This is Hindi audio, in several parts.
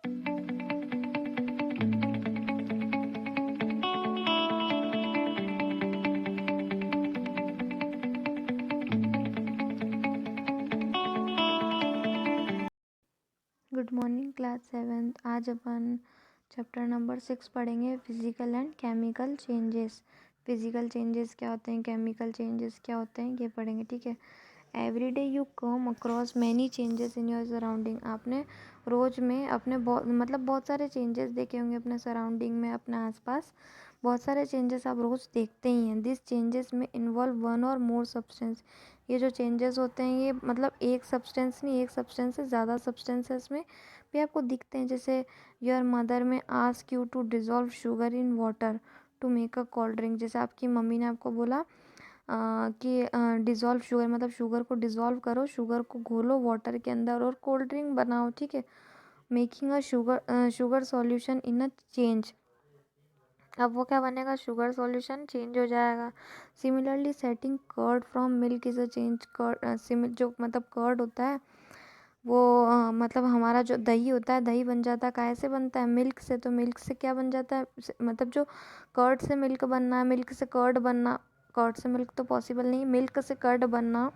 Good morning class 7th। आज अपन चैप्टर नंबर 6 पढ़ेंगे, physical and chemical changes. Physical changes क्या होते हैं, केमिकल चेंजेस क्या होते हैं, ये पढ़ेंगे। ठीक है। Every day you come across many changes in your surrounding. आपने रोज़ में अपने बहुत सारे चेंजेस देखे होंगे अपने सराउंडिंग में, अपने आसपास बहुत सारे चेंजेस आप रोज़ देखते ही हैं। दिस चेंजेस में involve one or more substance. ये जो चेंजेस होते हैं ये मतलब एक सब्सटेंस नहीं, एक सब्सटेंस से ज़्यादा सब्सटेंसेस में भी आपको दिखते हैं। जैसे your mother may ask you to dissolve sugar in water to make a cold drink. जैसे आपकी मम्मी ने आपको बोला कि डिज़ोल्व शुगर मतलब शुगर को डिज़ोल्व करो, शुगर को घोलो वाटर के अंदर और कोल्ड ड्रिंक बनाओ। ठीक है। Making a sugar solution in a change. अब वो क्या बनेगा, शुगर सॉल्यूशन चेंज हो जाएगा। Similarly setting curd from milk is a change. Curd जो मतलब कर्ड होता है वो मतलब हमारा जो दही होता है, दही बन जाता है, काहे से बनता है, मिल्क से। तो मिल्क से क्या बन जाता है, मतलब जो कर्ड से मिल्क बनना है, मिल्क से कर्ड बनना, कर्ड से मिल्क तो पॉसिबल नहीं, मिल्क से कर्ड बनना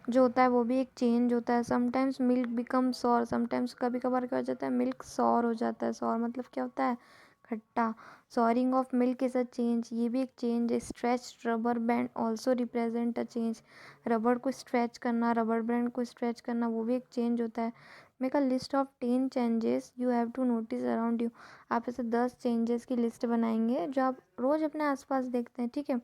जो होता है वो भी एक चेंज होता है। Sometimes milk become sour, sometimes कभी कभार क्या हो जाता है, मिल्क सॉर हो जाता है। सॉर मतलब क्या होता है, खट्टा। Soaring of milk is a change, ये भी एक चेंज है। Stretch rubber band also represent a change. रबड़ को स्ट्रेच करना, रबर बैंड को स्ट्रेच करना, वो भी एक चेंज होता है। Make a list of 10 changes you have to notice around you. आप ऐसे 10 चेंजेस की लिस्ट बनाएंगे जो आप रोज़ अपने आसपास देखते हैं। ठीक है।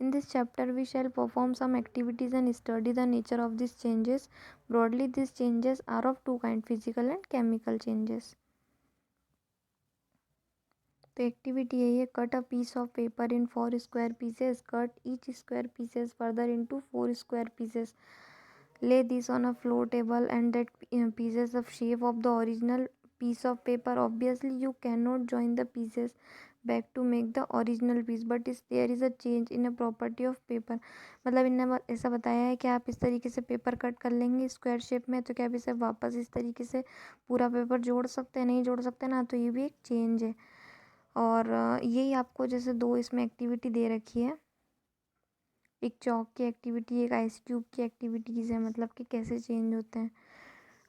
In this chapter, we shall perform some activities and study the nature of these changes. Broadly, these changes are of two kinds, physical and chemical changes. तो एक्टिविटी यही है, cut a piece of paper in 4 square pieces, cut each square pieces further into 4 square pieces, lay this on a floor table and that pieces of shape of the original piece of paper. Obviously you cannot join the pieces back to make the original piece, but is there is a change in a property of paper। मतलब इन्होंने ऐसा बताया है कि आप इस तरीके से पेपर कट कर लेंगे स्क्वायर शेप में, तो क्या आप इसे वापस इस तरीके से पूरा पेपर जोड़ सकते हैं, नहीं जोड़ सकते ना, तो ये भी एक चेंज है। और यही आपको जैसे दो इसमें एक्टिविटी दे रखी है, एक चौक की एक्टिविटी, एक आइस क्यूब की एक्टिविटीज़ है, मतलब कि कैसे चेंज होते हैं।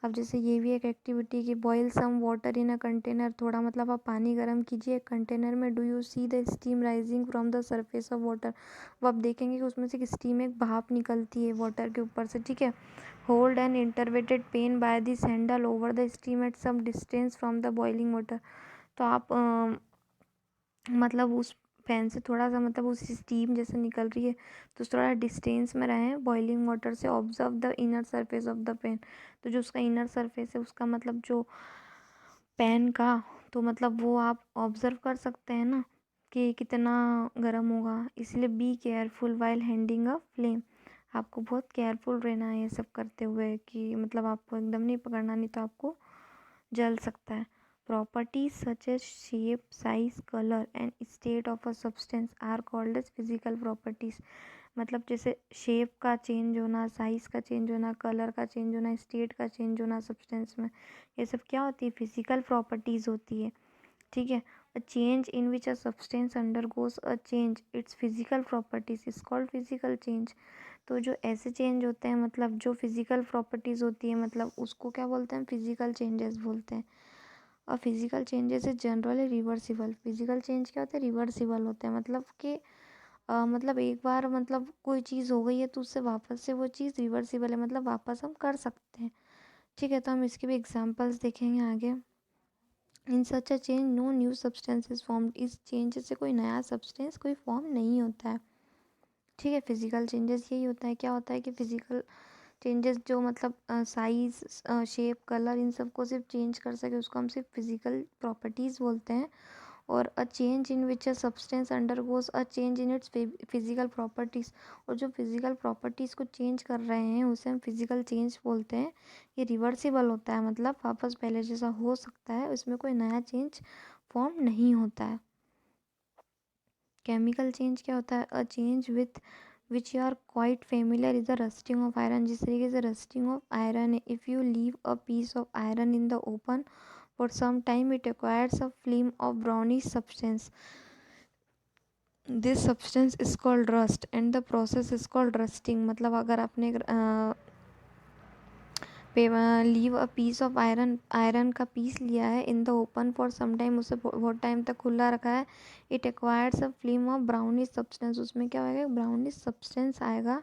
अब जैसे ये भी एक एक्टिविटी कि boil some water in a container, थोड़ा मतलब आप पानी गर्म कीजिए एक कंटेनर में। Do you see the steam rising from the surface of water. अब आप देखेंगे कि उसमें से एक स्टीम, एक भाप निकलती है वाटर के ऊपर से। ठीक है। Hold an inverted pan by this handle over the steam at some distance from the boiling water. तो आप मतलब उस फैन से थोड़ा सा मतलब उस स्टीम जैसे निकल रही है तो थोड़ा डिस्टेंस में रहें बॉइलिंग वाटर से। Observe the inner surface of the pan. तो जो उसका इनर सरफेस है उसका मतलब जो पैन का, तो मतलब वो आप ऑब्जर्व कर सकते हैं ना कि कितना गर्म होगा। इसलिए be careful while handing a flame. आपको बहुत केयरफुल रहना है ये सब करते हुए कि मतलब आपको एकदम नहीं पकड़ना, नहीं तो आपको जल सकता है। Properties such as shape, size, color and state of a substance are called as physical properties। मतलब जैसे शेप का चेंज होना, साइज़ का चेंज होना, कलर का चेंज होना, स्टेट का चेंज होना सब्सटेंस में, ये सब क्या होती है, फिजिकल प्रॉपर्टीज़ होती है। ठीक है। A change in which a substance undergoes a change it's physical properties is called physical change. तो जो ऐसे चेंज होते हैं मतलब जो फिजिकल प्रॉपर्टीज़ होती है मतलब उसको क्या बोलते हैं, फिजिकल चेंजेस बोलते हैं। और physical changes is generally reversible. Physical change क्या होता है, रिवर्सिबल होते हैं। मतलब कि मतलब एक बार मतलब कोई चीज़ हो गई है तो उससे वापस से वो चीज़ रिवर्सिबल है, मतलब वापस हम कर सकते हैं। ठीक है। तो हम इसके भी एग्जांपल्स देखेंगे आगे। In such a change no new substance is formed. इस चेंज से कोई नया सब्सटेंस कोई फॉर्म नहीं होता है। ठीक है। फिजिकल चेंजेस यही होता है, क्या होता है कि फिजिकल चेंजेस जो मतलब साइज, शेप, कलर इन सब को सिर्फ चेंज कर सके उसको हम सिर्फ फिजिकल प्रॉपर्टीज़ बोलते हैं। और अ change in which a substance undergoes a change in its physical properties. और जो फिजिकल प्रॉपर्टीज़ को चेंज कर रहे हैं उसे हम फिजिकल चेंज बोलते हैं। ये रिवर्सिबल होता है, मतलब वापस पहले जैसा हो सकता है, इसमें कोई नया चेंज फॉर्म नहीं होता है। केमिकल चेंज क्या होता है, a change with which you are quite familiar is the rusting of iron. जिस तरीके से रस्टिंग ऑफ आयरन है, if you leave a piece of iron in the open For some time it acquires a film of brownish substance. This substance is called rust and the process is called rusting. मतलब अगर आपने leave a piece of iron का पीस लिया है in the open for some time, उसे बहुत टाइम तक खुला रखा है, it acquires a film of brownish substance, उसमें क्या होगा, ब्राउनिश सब्सटेंस आएगा,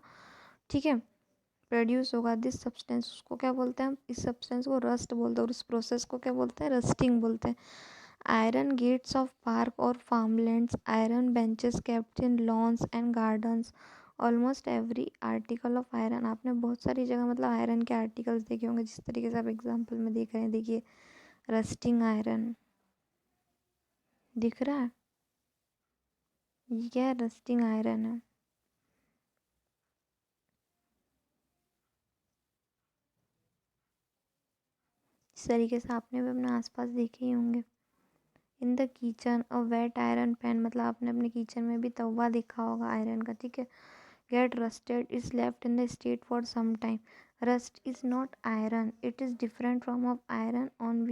ठीक है, प्रोड्यूस होगा। दिस सब्सटेंस, उसको क्या बोलते हैं हम, इस सब्सटेंस को रस्ट बोलते हैं और इस प्रोसेस को क्या बोलते हैं, रस्टिंग बोलते हैं। आयरन गेट्स ऑफ पार्क और farmlands, iron benches kept in loans and gardens, almost every article of iron. आपने बहुत सारी जगह मतलब आयरन के आर्टिकल्स देखे होंगे, जिस तरीके से आप एग्जाम्पल में देख रहे हैं, देखिए रस्टिंग आयरन दिख रहा है, ये क्या है, रस्टिंग आयरन है। इस तरीके से आपने भी अपने आसपास देखे ही होंगे। In the kitchen a wet iron pan, मतलब आपने अपने किचन में भी तवा देखा होगा आयरन का, ठीक है। Get rusted is left in the state for some time. Rust is not iron, it is different from of iron on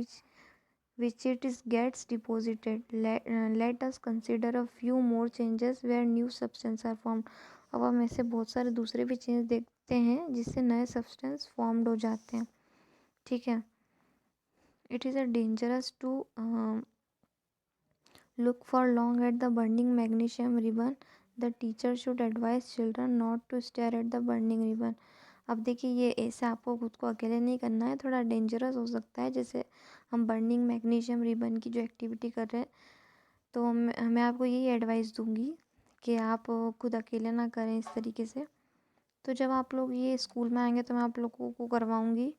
which it is gets deposited. Let us consider a few more changes where new substance are formed. अब हम ऐसे बहुत सारे दूसरे भी चेंज देखते हैं जिससे नए सब्सटेंस फॉर्म्ड हो जाते हैं, ठीक है। It is a dangerous to look for long at the burning magnesium ribbon. The teacher should advise children not to stare at the burning ribbon. अब देखिए ये ऐसे आपको खुद को अकेले नहीं करना है, थोड़ा डेंजरस हो सकता है। जैसे हम बर्निंग मैग्नीशियम रिबन की जो एक्टिविटी कर रहे हैं, तो मैं आपको यही एडवाइस दूंगी कि आप खुद अकेले ना करें इस तरीके से। तो जब आप लोग ये स्कूल में आएंगे तो मैं आप लोगों को करवाऊंगी,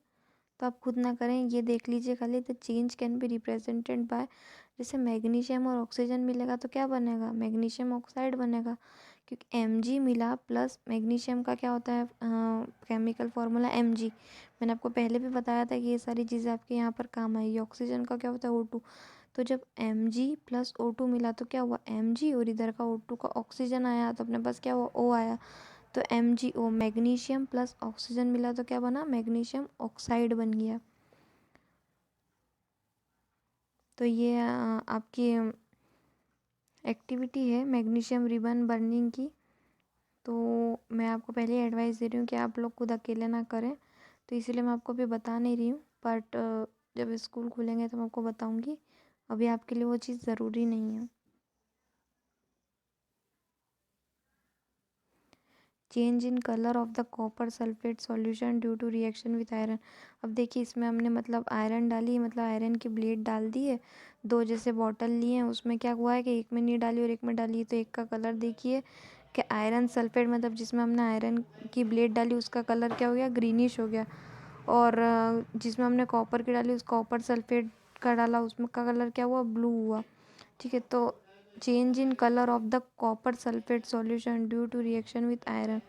तो आप खुद ना करें, ये देख लीजिए खाली। The change can be represented by, जैसे मैग्नीशियम और ऑक्सीजन मिलेगा तो क्या बनेगा, मैग्नीशियम ऑक्साइड बनेगा, क्योंकि Mg मिला प्लस मैग्नीशियम का क्या होता है केमिकल फार्मूला Mg। मैंने आपको पहले भी बताया था कि ये सारी चीज़ें आपके यहाँ पर काम आएगी। ऑक्सीजन का क्या होता है O2, तो जब Mg प्लस O2 मिला तो क्या हुआ, Mg, और इधर का O2 का ऑक्सीजन आया तो अपने पास क्या हुआ, O आया, तो MgO, मैग्नीशियम प्लस ऑक्सीजन मिला तो क्या बना, मैग्नीशियम ऑक्साइड बन गया। तो ये आपकी एक्टिविटी है मैग्नीशियम रिबन बर्निंग की। तो मैं आपको पहले ही एडवाइस दे रही हूँ कि आप लोग खुद अकेले ना करें, तो इसीलिए मैं आपको अभी बता नहीं रही हूँ, बट जब स्कूल खुलेंगे तो मैं आपको बताऊँगी। अभी आपके लिए वो चीज़ ज़रूरी नहीं है। Change in colour of the copper sulphate solution due to reaction with iron. अब देखिए इसमें हमने मतलब आयरन डाली, मतलब आयरन की ब्लेड डाल दी है, दो जैसे बॉटल लिए हैं, उसमें क्या हुआ है कि एक में नहीं डाली और एक में डाली, तो एक का कलर देखिए कि आयरन सल्फेट, मतलब जिसमें हमने आयरन की ब्लेड डाली उसका कलर क्या हो गया, ग्रीनिश हो गया, और जिसमें हमने कॉपर की डाली उस कॉपर सल्फेट का डाला उसमें का कलर क्या हुआ, ब्लू हुआ, ठीक है। तो change in colour of the copper sulphate solution due to reaction with iron.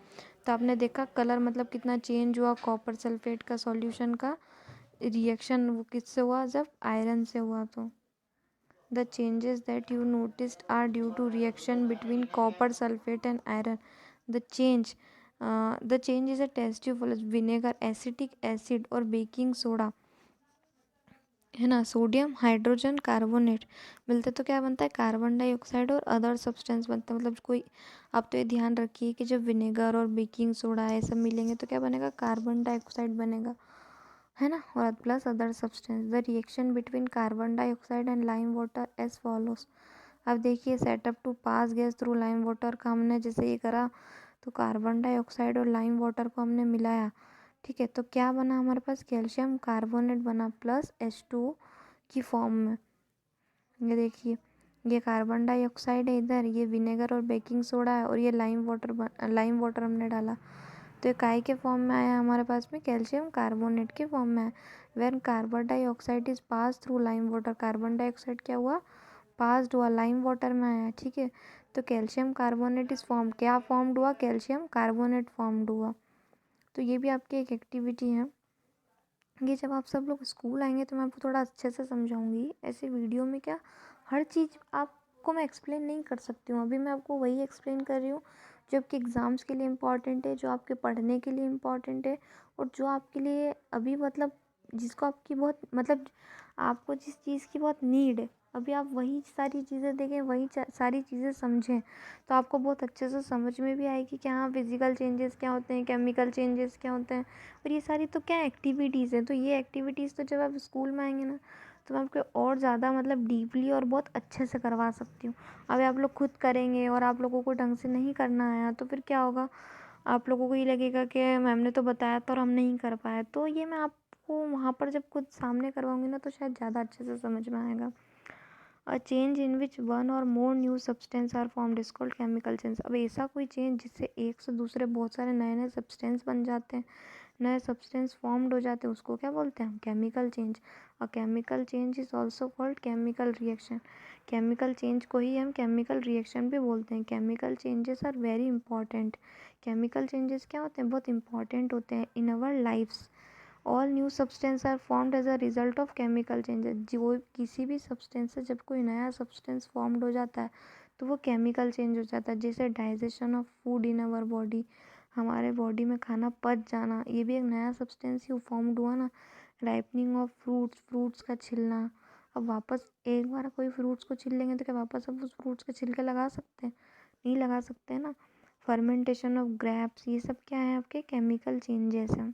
तो आपने देखा कलर मतलब कितना चेंज हुआ कॉपर सल्फेट का सॉल्यूशन का, रिएक्शन वो किससे हुआ, जब आयरन से हुआ। तो the changes that you noticed are due to reaction between copper sulphate and iron. The change is a tasteful vinegar, acetic acid और बेकिंग सोडा, है ना, सोडियम हाइड्रोजन कार्बोनेट मिलते तो क्या बनता है, कार्बन डाइऑक्साइड और अदर सब्सटेंस बनता है। मतलब कोई, आप तो ये ध्यान रखिए कि जब विनेगर और बेकिंग सोडा ये सब मिलेंगे तो क्या बनेगा, कार्बन डाइऑक्साइड बनेगा, है ना, और plus other substance. The reaction between carbon dioxide and lime water as follows. अब देखिए setup to pass gas through lime water का हमने जैसे ये करा, तो कार्बन डाइऑक्साइड और लाइम वाटर को हमने मिलाया, ठीक है, तो क्या बना हमारे पास, कैल्शियम कार्बोनेट बना प्लस H2O की फॉर्म में। ये देखिए ये कार्बन डाइऑक्साइड है इधर, ये विनेगर और बेकिंग सोडा है, और ये लाइम वाटर हमने डाला, तो ये काय के फॉर्म में आया हमारे पास में, कैल्शियम कार्बोनेट के फॉर्म में आया। When carbon dioxide is pass through lime water, carbon dioxide क्या हुआ, पास्ड हुआ, लाइम वाटर में आया, ठीक है, तो कैल्शियम कार्बोनेट इज फॉर्म, क्या फॉर्म्ड हुआ, कैल्शियम कार्बोनेट फॉर्म्ड हुआ। तो ये भी आपकी एक एक्टिविटी है। ये जब आप सब लोग स्कूल आएंगे तो मैं आपको थोड़ा अच्छे से समझाऊंगी, ऐसे वीडियो में क्या हर चीज़ आपको मैं एक्सप्लेन नहीं कर सकती हूँ। अभी मैं आपको वही एक्सप्लेन कर रही हूँ जो आपके एग्ज़ाम्स के लिए इम्पॉर्टेंट है, जो आपके पढ़ने के लिए इम्पॉर्टेंट है, और जो आपके लिए अभी मतलब जिसको आपकी बहुत मतलब आपको जिस चीज़ की बहुत नीड है, अभी आप वही सारी चीज़ें देखें, वही सारी चीज़ें समझें, तो आपको बहुत अच्छे से समझ में भी आएगी कि हाँ फिज़िकल चेंजेस क्या होते हैं, केमिकल चेंजेस क्या होते हैं, और ये सारी तो क्या एक्टिविटीज़ हैं। तो ये एक्टिविटीज़ तो जब आप स्कूल में आएंगे ना, तो मैं आपको और ज़्यादा मतलब डीपली और बहुत अच्छे से करवा सकती हूँ। अभी आप लोग खुद करेंगे और आप लोगों को ढंग से नहीं करना आया, तो फिर क्या होगा, आप लोगों को ये लगेगा कि मैम ने तो बताया था और हम नहीं कर पाए। तो ये मैं आपको वहाँ पर जब खुद सामने करवाऊँगी ना, तो शायद ज़्यादा अच्छे से समझ में आएगा। अ change in which one or more new substance are formed is called chemical change. अब ऐसा कोई चेंज जिससे एक से दूसरे बहुत सारे नए नए सब्सटेंस बन जाते हैं, नए सब्सटेंस फॉर्म्ड हो जाते हैं, उसको क्या बोलते हैं हम, chemical change. A chemical change is also called chemical reaction. Chemical change को ही हम केमिकल रिएक्शन भी बोलते हैं। Chemical changes are very important. Chemical changes क्या होते हैं, बहुत इंपॉर्टेंट होते हैं in our lifes. All new substance are formed as a result of chemical changes. जो किसी भी सब्सटेंस से जब कोई नया सब्सटेंस फॉर्म्ड हो जाता है, तो वो केमिकल चेंज हो जाता है। जैसे digestion of food in our body, हमारे बॉडी में खाना पच जाना, ये भी एक नया सब्सटेंस ही फॉर्म्ड हुआ ना। राइपनिंग ऑफ फ्रूट्स, फ्रूट्स का छिलना। अब वापस एक बार कोई फ्रूट्स को छिल लेंगे तो क्या वापस अब उस फ्रूट्स के छिलके लगा सकते हैं, नहीं लगा सकते हैं ना। फर्मेंटेशन ऑफ ग्रेप्स, ये सब क्या है, आपके केमिकल चेंजेस हैं।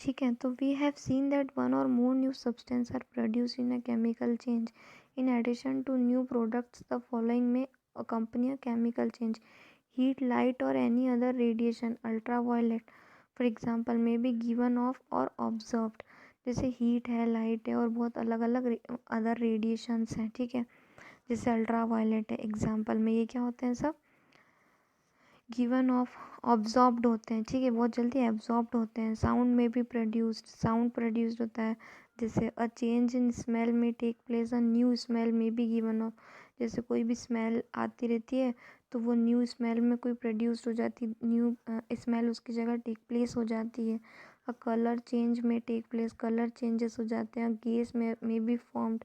ठीक है, तो we have seen that one or more new substance are produce in a chemical change. In addition to new products the following में accompany a chemical change: heat, light or any other radiation, ultraviolet for example may be given off or observed। जैसे हीट है, लाइट है और बहुत अलग अलग अदर रेडिएशंस हैं, ठीक है। जैसे अल्ट्रावायलेट है एग्जाम्पल में, ये क्या होते हैं सब, गिवन ऑफ, ऑब्जॉर्ब्ड होते हैं, ठीक है, बहुत जल्दी एब्जॉर्ब्ड होते हैं। साउंड में भी प्रोड्यूस्ड, साउंड प्रोड्यूस्ड होता है। जैसे a change in smell may take place, a new smell may be given off. जैसे कोई भी स्मेल आती रहती है, तो वो न्यू स्मेल में कोई प्रोड्यूस्ड हो जाती, न्यू स्मेल उसकी जगह टेक प्लेस हो जाती है। अ कलर चेंज में टेक प्लेस, कलर चेंजेस हो जाते हैं। गैस में बी फॉर्म्ड,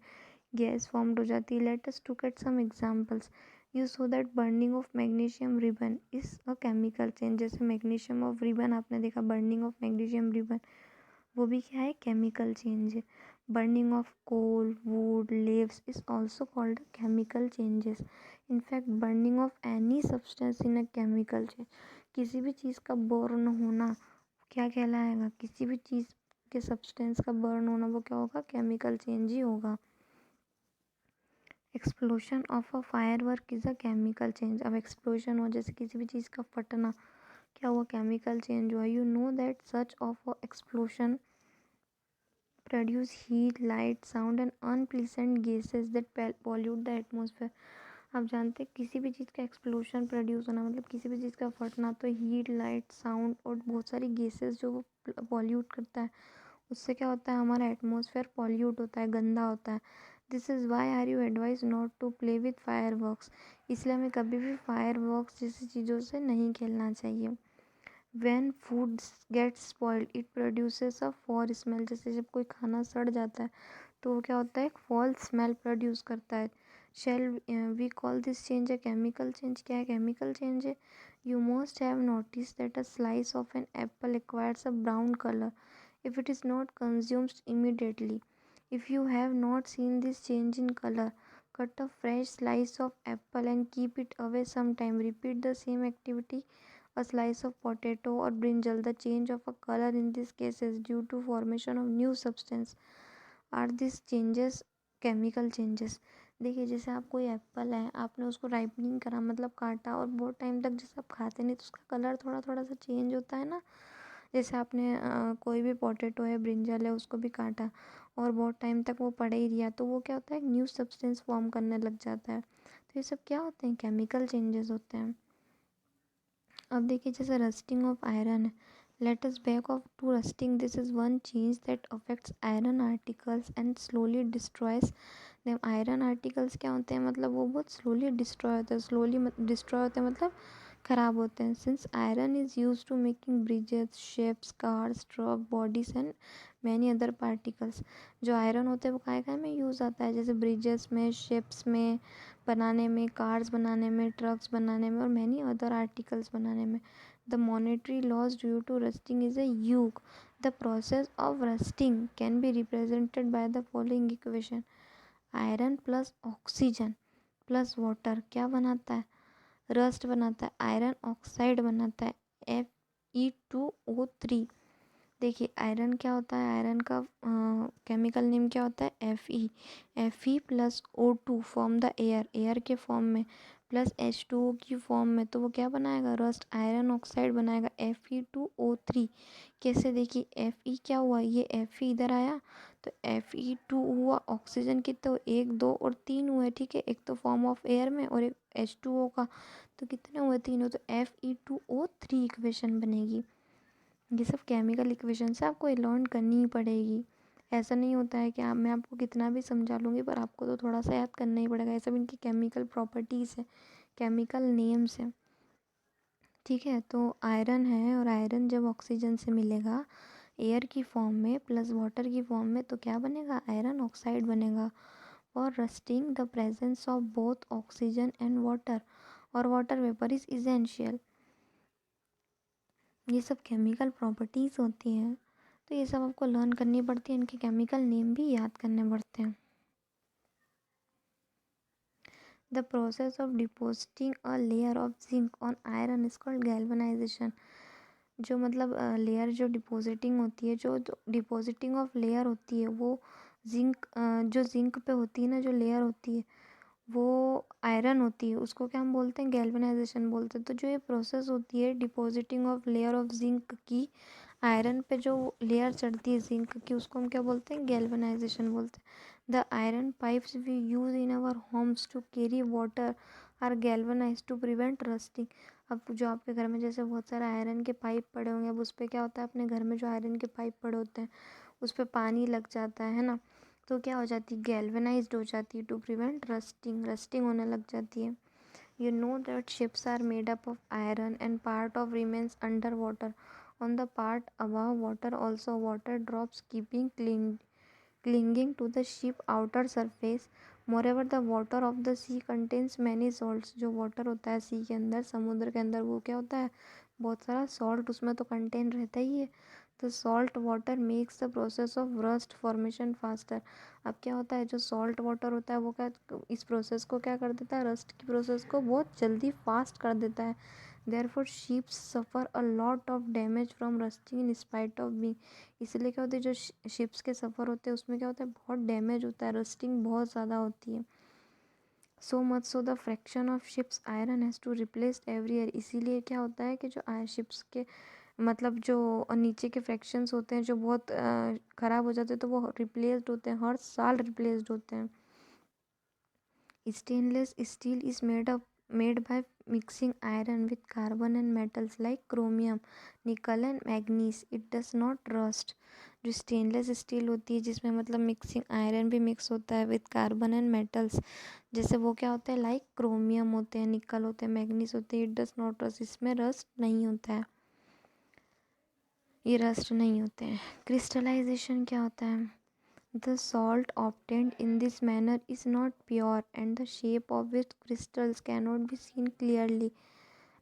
गैस फॉर्म्ड हो जाती है। Let us to get some examples. You saw that burning of magnesium ribbon is a chemical change. जैसे मैग्नीशियम ऑफ रिबन आपने देखा, बर्निंग ऑफ मैग्नीशियम रिबन, वो भी क्या है, केमिकल चेंज है। Burning of coal, wood, leaves is also called chemical changes. In fact burning of any substance in a chemical change, किसी भी चीज़ का बर्न होना क्या कहलाएगा, किसी भी चीज़ के सब्सटेंस का बर्न होना वो क्या होगा, केमिकल चेंज ही होगा। Explosion of a fire work is a chemical change. अब एक्सप्लोजन हो, जैसे किसी भी चीज़ का फटना, क्या हुआ, केमिकल चेंज हुआ। You know that such of a explosion produce heat, light, sound and unpleasant gases that pollute the atmosphere. आप जानते हैं किसी भी चीज़ का एक्सप्लोशन प्रोड्यूस होना मतलब किसी भी चीज़ का फटना, तो हीट, लाइट, साउंड और बहुत सारी गैसेस जो वो पॉल्यूट करता है, उससे क्या होता है, हमारा एटमॉस्फेयर पॉल्यूट होता है, गंदा होता है। This is why are you advise not to play with fire works. इसलिए हमें कभी भी फायर वर्क्स जैसी चीज़ों से नहीं खेलना चाहिए। When food gets spoiled it produces a foul smell. जैसे जब कोई खाना सड़ जाता है, तो वो क्या होता है, एक फॉल स्मेल प्रोड्यूस करता है। Shall we call this change a chemical change. क्या है, केमिकल चेंज है। You must have notice that a slice of an apple acquires a brown colour if it is not consumed immediately. If you have not seen this change in color, cut a fresh slice of apple and keep it away some time. Repeat the same activity. A slice of potato or brinjal. The change of a color in this case is due to formation of new substance. Are these changes chemical changes? देखिए, जैसे आप कोई एप्पल है, आपने उसको राइपनिंग करा मतलब काटा, और बहुत टाइम तक जैसे आप खाते नहीं तो उसका कलर थोड़ा थोड़ा सा चेंज होता है ना। जैसे आपने कोई भी पोटैटो है, ब्रिंजल है, उसको भी काटा और बहुत टाइम तक वो पड़ा ही रिया, तो वो क्या होता है, एक न्यू सब्सटेंस फॉर्म करने लग जाता है। तो ये सब क्या होते हैं, केमिकल चेंजेस होते हैं। अब देखिए, जैसे रस्टिंग ऑफ आयरन है। Let us back off to rusting. This is one change that affects iron articles and slowly destroys them. Iron articles क्या होते हैं, मतलब वो बहुत स्लोली डिस्ट्रॉय होते हैं। स्लोली डिस्ट्रॉय होते हैं मतलब ख़राब होते हैं। Since iron is use to making bridges, ships, cars, truck, bodies and many other particles. जो आयरन होते हैं वो काय काय में यूज़ आता है, जैसे ब्रिजेस में, शिप्स में बनाने में, कार्स बनाने में, ट्रक्स बनाने में और मैनी अदर आर्टिकल्स बनाने में। The monetary loss due to rusting is a huge. The process of rusting can be represented by the following equation. Iron plus oxygen plus water क्या बनाता है? रस्ट बनाता है, आयरन ऑक्साइड बनाता है, Fe2O3। देखिए आयरन क्या होता है, आयरन का केमिकल नेम क्या होता है? Fe plus O2 form the air के फॉर्म में प्लस H2O की फॉर्म में, तो वो क्या बनाएगा? रस्ट आयरन ऑक्साइड बनाएगा, Fe2O3। कैसे? देखिए Fe क्या हुआ, ये Fe इधर आया तो Fe2 हुआ, ऑक्सीजन की तो 1 2 और 3 हुए, ठीक है। एक तो फॉर्म ऑफ एयर में और एक H2O का, तो कितने हुए? 3 हुए, तो Fe2O3 इक्वेशन बनेगी। ये सब केमिकल इक्वेशन से आपको लर्न करनी ही पड़ेगी। ऐसा नहीं होता है कि मैं आपको कितना भी समझा लूँगी पर आपको तो थोड़ा सा याद करना ही पड़ेगा। ये सब इनकी केमिकल प्रॉपर्टीज़ है, केमिकल नेम्स हैं, ठीक है। तो आयरन है और आयरन जब ऑक्सीजन से मिलेगा एयर की फॉर्म में प्लस वाटर की फॉर्म में तो क्या बनेगा? आयरन ऑक्साइड बनेगा। For rusting the presence of both oxygen and water और वाटर वेपर इज इसेंशियल। ये सब केमिकल प्रॉपर्टीज़ होती हैं, तो ये सब आपको लर्न करनी पड़ती है, इनके केमिकल नेम भी याद करने पड़ते हैं। The process of depositing a layer of zinc on iron is called galvanisation. जो मतलब लेयर जो डिपॉजिटिंग होती है, जो डिपॉजिटिंग ऑफ लेयर होती है वो जिंक, जो जिंक पे होती है ना, जो लेयर होती है वो आयरन होती है, उसको क्या हम बोलते हैं? गैल्वेनाइजेशन बोलते हैं। तो जो ये प्रोसेस होती है depositing of layer of zinc की, आयरन पे जो लेयर चढ़ती है जिंक की, उसको हम क्या बोलते हैं? गैल्वेनाइजेशन बोलते हैं। The iron pipes we use in our homes to carry water are galvanize to prevent rusting. अब जो आपके घर में जैसे बहुत सारे आयरन के पाइप पड़े होंगे, अब उस पर क्या होता है, अपने घर में जो आयरन के पाइप पड़े होते हैं उस पर पानी लग जाता है ना, तो क्या हो जाती है? गैल्वेनाइज्ड हो जाती है टू प्रिवेंट रस्टिंग, रस्टिंग होने लग जाती है। You know that ships are made up of iron and part of remains under water. On the part above water also water drops keeping clinging to the ship outer surface. Moreover the water of the sea contains many salts. जो water होता है sea के अंदर, समुद्र के अंदर, वो क्या होता है? बहुत सारा salt उसमें तो contain रहता ही है। तो salt water makes the process of rust formation faster. अब क्या होता है, जो सॉल्ट वाटर होता है वो क्या इस प्रोसेस को क्या कर देता है? रस्ट की प्रोसेस को बहुत जल्दी फास्ट कर देता है। Therefore ships suffer a lot of damage from rusting in spite of being. इसलिए क्या होता है, जो शिप्स के सफ़र होते हैं उसमें क्या होता है? बहुत डैमेज होता है, रस्टिंग बहुत ज़्यादा होती है। So much so the fraction of ships iron has to replace every year. इसीलिए क्या होता है कि जो शिप्स के मतलब जो नीचे के फ्रैक्शंस होते हैं जो बहुत ख़राब हो जाते हैं तो वो रिप्लेस्ड होते हैं, हर साल रिप्लेस्ड होते हैं। Stainless steel is made by mixing iron with carbon and metals like chromium, निकल and manganese. It does not rust. जो स्टेनलेस स्टील होती है जिसमें मतलब मिक्सिंग आयरन भी मिक्स होता है विथ कार्बन एंड मेटल्स, जैसे वो क्या होते हैं? लाइक क्रोमियम होते हैं, निकल होते हैं, मैग्नीज होते हैं। इट डज नॉट रस्ट, इसमें रस्ट नहीं होता है, ये रस्ट नहीं होते हैं। क्रिस्टलाइजेशन क्या होता है? The salt obtained in this manner is not pure and the shape of its crystals can not be seen clearly.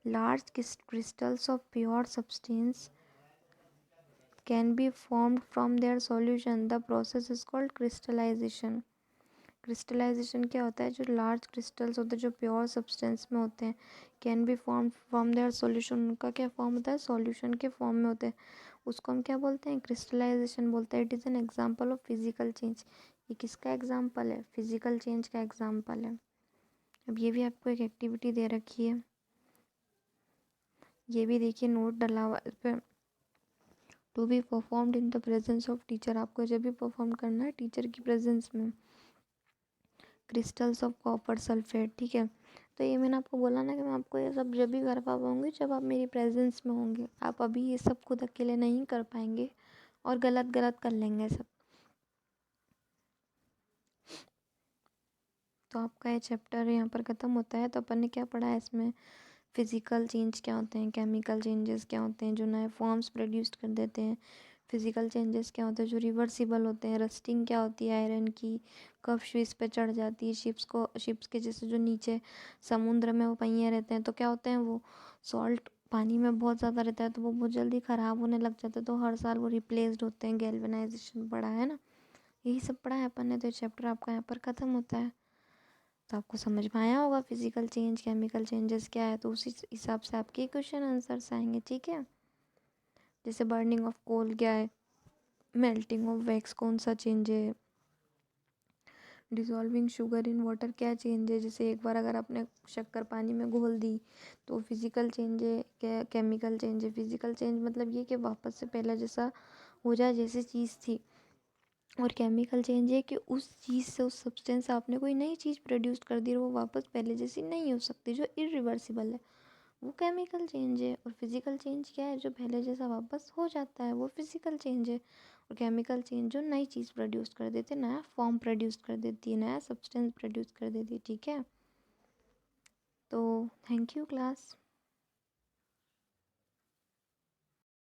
Large crystals of pure substance can be formed from their solution. The process is called crystallization. Crystallization क्या होता है? जो लार्ज क्रिस्टल्स होते हैं जो प्योर सब्सटेंस में होते हैं, can be form from their solution. उनका क्या फॉर्म होता है? सॉल्यूशन के फॉर्म में होते हैं, उसको हम क्या बोलते हैं? क्रिस्टलाइजेशन बोलते हैं। It is an example of physical change. ये किसका एग्जांपल है? फिजिकल चेंज का एग्जांपल है। अब ये भी आपको एक एक्टिविटी दे रखी है, ये भी देखिए नोट डला हुआ इस पर। To be performed in the presence of teacher. आपको जब भी परफॉर्म करना है टीचर की प्रेजेंस में। क्रिस्टल्स ऑफ कॉपर सल्फेट, ठीक है। तो ये मैंने आपको बोला ना कि मैं आपको ये सब जब भी कर पाऊँगी जब आप मेरी प्रेजेंस में होंगे। आप अभी ये सब खुद अकेले नहीं कर पाएंगे और गलत गलत कर लेंगे सब। तो आपका ये चैप्टर यहाँ पर ख़त्म होता है। तो अपन ने क्या पढ़ा है इसमें? फिज़िकल चेंज क्या होते हैं, केमिकल चेंजेस क्या होते हैं जो नए फॉर्म्स प्रोड्यूस कर देते हैं, फिज़िकल चेंजेस क्या होते हैं जो रिवर्सिबल होते हैं, रस्टिंग क्या होती है आयरन की, कब शिप्स पे चढ़ जाती है, शिप्स के जैसे जो नीचे समुद्र में वो पहिए रहते हैं तो क्या होते हैं? वो सॉल्ट पानी में बहुत ज़्यादा रहता है तो वो बहुत जल्दी ख़राब होने लग जाता है, तो हर साल वो रिप्लेस्ड होते हैं। गैल्वेनाइजेशन पढ़ा है ना, यही सब पढ़ा है अपन ने, तो ये चैप्टर आपका यहाँ पर ख़त्म होता है। तो आपको समझ में आया होगा फिजिकल चेंज, केमिकल चेंजेस क्या है, तो उसी हिसाब से आपके क्वेश्चन आंसर्स आएंगे, ठीक है। जैसे बर्निंग ऑफ कोल क्या है, मेल्टिंग ऑफ वैक्स कौन सा चेंज है, डिज़ोल्विंग शुगर इन वाटर क्या चेंज है। जैसे एक बार अगर आपने शक्कर पानी में घोल दी तो फिज़िकल चेंज है, क्या केमिकल चेंज है। फिज़िकल चेंज मतलब ये कि वापस से पहले जैसा हो जाए जैसी चीज़ थी, और केमिकल चेंज है कि उस चीज़ से, उस सब्सटेंस से आपने कोई नई चीज़ प्रोड्यूस कर दी और वो वापस पहले जैसी नहीं हो सकती, जो इरिवर्सिबल है, वो केमिकल चेंज है। और फिज़िकल चेंज क्या है, जो पहले जैसा वापस हो जाता है, वो फिज़िकल चेंज है। और केमिकल चेंज जो नई चीज़ प्रोड्यूस कर देती है, नया फॉर्म प्रोड्यूस कर देती है, नया सब्सटेंस प्रोड्यूस कर देती है, ठीक है। तो थैंक यू क्लास।